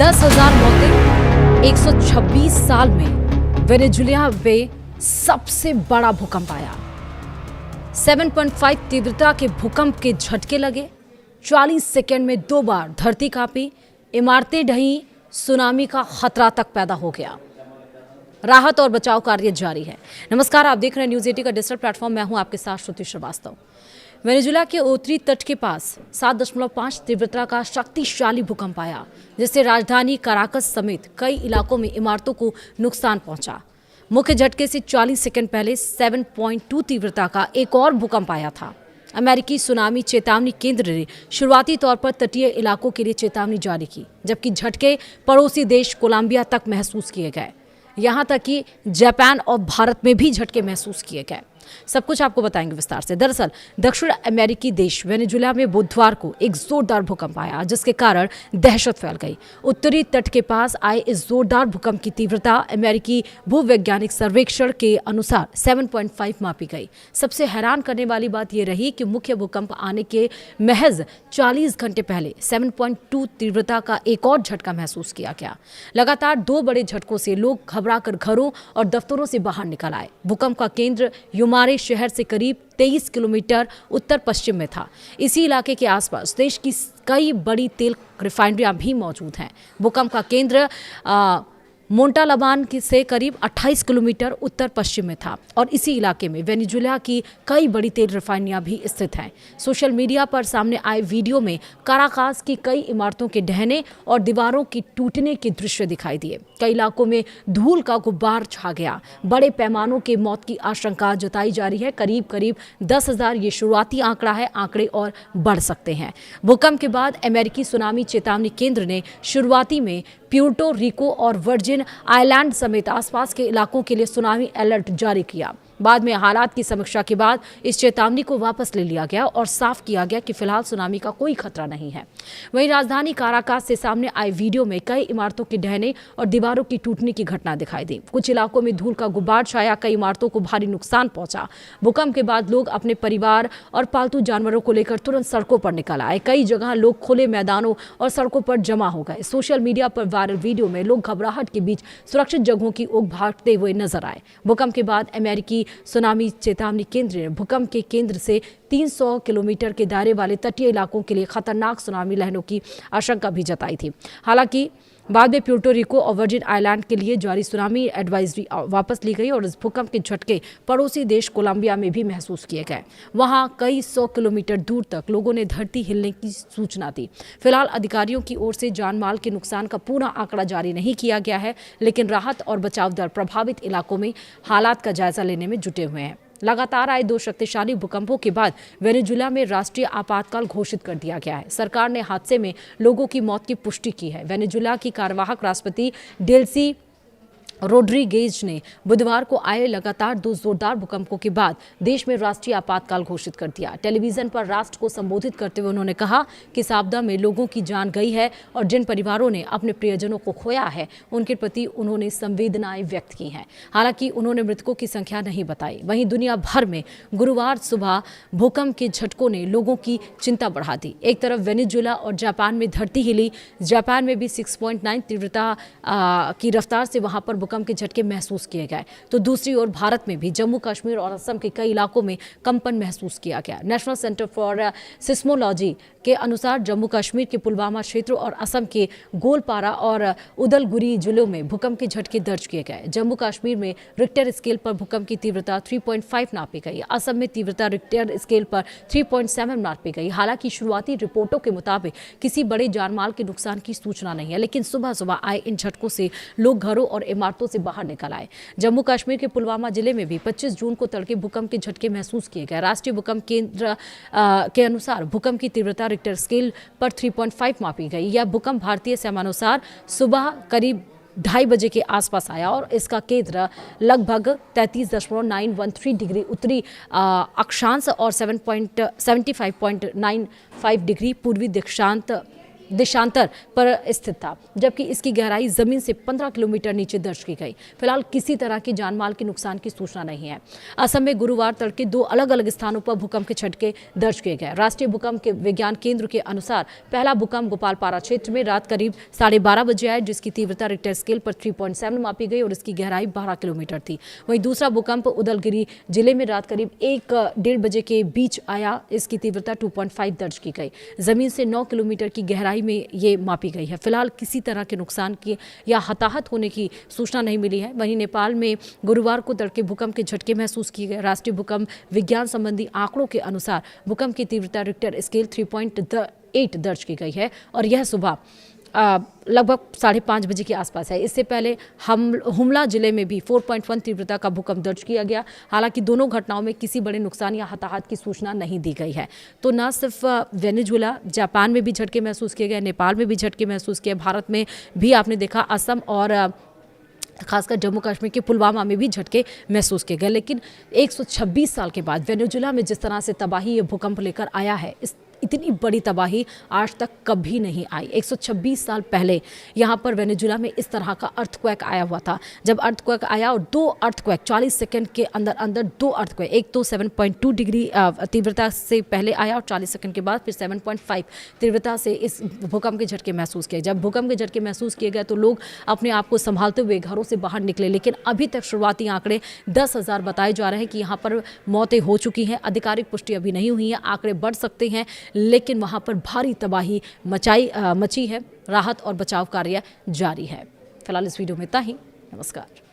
10,000 मौतें, 126 साल में वेनेजुएला में सबसे बड़ा भूकंप आया। 7.5 तीव्रता के भूकंप के झटके लगे। 40 सेकंड में 2 बार धरती कांपी, इमारतें ढहीं, सुनामी का खतरा तक पैदा हो गया। राहत और बचाव कार्य जारी है। नमस्कार, आप देख रहे हैं न्यूज़ 80 का डिजिटल प्लेटफॉर्म। मैं हूं आपके साथ श्रुति श्रीवास्तव। वेनेजुएला के उत्तरी तट के पास 7.5 तीव्रता का शक्तिशाली भूकंप आया, जिससे राजधानी कराकस समेत कई इलाकों में इमारतों को नुकसान पहुंचा। मुख्य झटके से 40 सेकंड पहले 7.2 तीव्रता का एक और भूकंप आया था। अमेरिकी सुनामी चेतावनी केंद्र ने शुरुआती तौर पर तटीय इलाकों के लिए चेतावनी जारी की, जबकि झटके पड़ोसी देश कोलंबिया तक महसूस किए गए। यहाँ तक कि जापान और भारत में भी झटके महसूस किए गए। सब कुछ आपको बताएंगे विस्तार से। दरअसल दक्षिण अमेरिकी देश वेनेजुएला में बुधवार को एक जोरदार भूकंप आया, जिसके कारण दहशत फैल गई। उत्तरी तट के पास आए इस जोरदार भूकंप की तीव्रता अमेरिकी भूवैज्ञानिक सर्वेक्षण के अनुसार 7.5 मापी गई। सबसे हैरान करने वाली बात यह रही कि मुख्य भूकंप आने के महज 40 घंटे पहले 7.2 तीव्रता का एक और झटका महसूस किया गया। लगातार 2 बड़े झटकों से लोग घबराकर घरों और दफ्तरों से बाहर निकल आए। भूकंप का केंद्र हमारे शहर से करीब 23 किलोमीटर उत्तर पश्चिम में था। इसी इलाके के आसपास देश की कई बड़ी तेल रिफाइनरियां भी मौजूद हैं। भूकंप का केंद्र मोंटालाबान से करीब 28 किलोमीटर उत्तर पश्चिम में था और इसी इलाके में वेनेजुएला की कई बड़ी तेल रिफाइनरियां भी स्थित हैं। सोशल मीडिया पर सामने आए वीडियो में काराकास की कई इमारतों के ढहने और दीवारों की टूटने के दृश्य दिखाई दिए। कई इलाकों में धूल का गुब्बार छा गया। बड़े पैमानों के मौत की आशंका जताई जा रही है। करीब 10,000 ये शुरुआती आंकड़ा है। आंकड़े और बढ़ सकते हैं। भूकंप के बाद अमेरिकी सुनामी चेतावनी केंद्र ने शुरुआती में प्यूर्टो रिको और वर्जिन आइलैंड समेत आसपास के इलाकों के लिए सुनामी अलर्ट जारी किया। बाद में हालात की समीक्षा के बाद इस चेतावनी को वापस ले लिया गया और साफ किया गया कि फिलहाल सुनामी का कोई खतरा नहीं है। वहीं राजधानी काराकास से सामने आए वीडियो में कई इमारतों के ढहने और दीवारों की टूटने की घटना दिखाई दी। कुछ इलाकों में धूल का गुब्बार छाया, कई इमारतों को भारी नुकसान पहुंचा। भूकंप के बाद लोग अपने परिवार और पालतू जानवरों को लेकर तुरंत सड़कों पर निकल आए। कई जगह लोग खुले मैदानों और सड़कों पर जमा हो गए। सोशल मीडिया पर वायरल वीडियो में लोग घबराहट के बीच सुरक्षित जगहों की ओर भागते हुए नजर आए। भूकंप के बाद अमेरिकी सुनामी चेतावनी केंद्र ने भूकंप के केंद्र से 300 किलोमीटर के दायरे वाले तटीय इलाकों के लिए खतरनाक सुनामी लहरों की आशंका भी जताई थी। हालांकि बाद में प्यूर्टो रिको और वर्जिन आइलैंड के लिए जारी सुनामी एडवाइजरी वापस ली गई और इस भूकंप के झटके पड़ोसी देश कोलंबिया में भी महसूस किए गए। वहां कई 100 किलोमीटर दूर तक लोगों ने धरती हिलने की सूचना दी। फिलहाल अधिकारियों की ओर से जान माल के नुकसान का पूरा आंकड़ा जारी नहीं किया गया है, लेकिन राहत और बचाव दल प्रभावित इलाकों में हालात का जायजा लेने में जुटे हुए हैं। लगातार आए 2 शक्तिशाली भूकंपों के बाद वेनेजुएला में राष्ट्रीय आपातकाल घोषित कर दिया गया है। सरकार ने हादसे में लोगों की मौत की पुष्टि की है। वेनेजुएला की कार्यवाहक राष्ट्रपति डेल्सी रोड्रिगेज ने बुधवार को आए लगातार 2 जोरदार भूकंपों के बाद देश में राष्ट्रीय आपातकाल घोषित कर दिया। टेलीविजन पर राष्ट्र को संबोधित करते हुए उन्होंने कहा कि इस आपदा में लोगों की जान गई है और जिन परिवारों ने अपने प्रियजनों को खोया है, उनके प्रति उन्होंने संवेदनाएं व्यक्त की हैं। हालांकि उन्होंने मृतकों की संख्या नहीं बताई। वहीं दुनिया भर में गुरुवार सुबह भूकंप के झटकों ने लोगों की चिंता बढ़ा दी। एक तरफ वेनेजुएला और जापान में धरती हिली। जापान में भी 6.9 तीव्रता की रफ्तार से वहां पर भूकंप के झटके महसूस किए गए, तो दूसरी ओर भारत में भी जम्मू कश्मीर और असम के कई इलाकों में कंपन महसूस किया गया। नेशनल सेंटर फॉर सिस्मोलॉजी के अनुसार जम्मू कश्मीर के पुलवामा क्षेत्र और असम के गोलपारा और उदलगुरी जिलों में भूकंप के झटके दर्ज किए गए। जम्मू कश्मीर में रिक्टर स्केल पर भूकंप की तीव्रता 3.5 नापी गई। असम में तीव्रता रिक्टर स्केल पर 3.7 नापी गई। हालांकि शुरुआती रिपोर्टों के मुताबिक किसी बड़े जानमाल के नुकसान की सूचना नहीं है, लेकिन सुबह सुबह आए इन झटकों से लोग घरों और इमारतों से बाहर निकल आए। जम्मू कश्मीर के पुलवामा जिले में भी 25 जून को तड़के भूकंप के झटके महसूस किए गए। राष्ट्रीय भूकंप केंद्र के अनुसार भूकंप की तीव्रता रिक्टर स्केल पर 3.5 मापी गई। यह भूकंप भारतीय समयानुसार सुबह करीब 2:30 बजे के आसपास आया और इसका केंद्र लगभग 33.913 डिग्री उत्तरी अक्षांश और 75.95 डिग्री पूर्वी दिशांत देशांतर पर स्थित था, जबकि इसकी गहराई जमीन से 15 किलोमीटर नीचे दर्ज की गई। फिलहाल किसी तरह की जानमाल के नुकसान की सूचना नहीं है। असम में गुरुवार तड़के 2 अलग अलग स्थानों पर भूकंप के झटके दर्ज किए गए। राष्ट्रीय भूकंप के विज्ञान केंद्र के अनुसार पहला भूकंप गोपालपारा क्षेत्र में रात करीब 12:30 बजे आया, जिसकी तीव्रता रिक्टर स्केल पर 3.7 मापी गई और इसकी गहराई 12 किलोमीटर थी। वहीं दूसरा भूकंप उदलगिरी जिले में रात करीब 1-1:30 बजे के बीच आया, इसकी तीव्रता 2.5 दर्ज की गई। जमीन से 9 किलोमीटर की गहराई में ये मापी गई है। फिलहाल किसी तरह के नुकसान की या हताहत होने की सूचना नहीं मिली है। वहीं नेपाल में गुरुवार को तड़के भूकंप के झटके महसूस किए गए। राष्ट्रीय भूकंप विज्ञान संबंधी आंकड़ों के अनुसार भूकंप की तीव्रता रिक्टर स्केल 3.8 दर्ज की गई है और यह सुबह लगभग 5:30 बजे के आसपास है। इससे पहले हुमला जिले में भी 4.1 तीव्रता का भूकंप दर्ज किया गया। हालांकि दोनों घटनाओं में किसी बड़े नुकसान या हताहत की सूचना नहीं दी गई है। तो न सिर्फ वेनेजुएला, जापान में भी झटके महसूस किए गए, नेपाल में भी झटके महसूस किए, भारत में भी आपने देखा असम और खासकर जम्मू कश्मीर के पुलवामा में भी झटके महसूस किए गए। लेकिन 126 साल के बाद वेनेजुएला में जिस तरह से तबाही ये भूकंप लेकर आया है, इतनी बड़ी तबाही आज तक कभी नहीं आई। 126 साल पहले यहाँ पर वेनेजुएला में इस तरह का अर्थक्वेक आया हुआ था। जब अर्थक्वेक आया और 2 अर्थक्वेक 40 सेकंड के अंदर 2 अर्थक्वेक, एक तो 7.2 डिग्री तीव्रता से पहले आया और 40 सेकंड के बाद फिर 7.5 तीव्रता से इस भूकंप के झटके महसूस किए। जब भूकंप के झटके महसूस किए गए तो लोग अपने आप को संभालते हुए घरों से बाहर निकले, लेकिन अभी तक शुरुआती आंकड़े 10,000 बताए जा रहे हैं कि यहाँ पर मौतें हो चुकी हैं। आधिकारिक पुष्टि अभी नहीं हुई है, आंकड़े बढ़ सकते हैं, लेकिन वहां पर भारी तबाही मची है। राहत और बचाव कार्य जारी है। फिलहाल इस वीडियो में इतना ही। नमस्कार।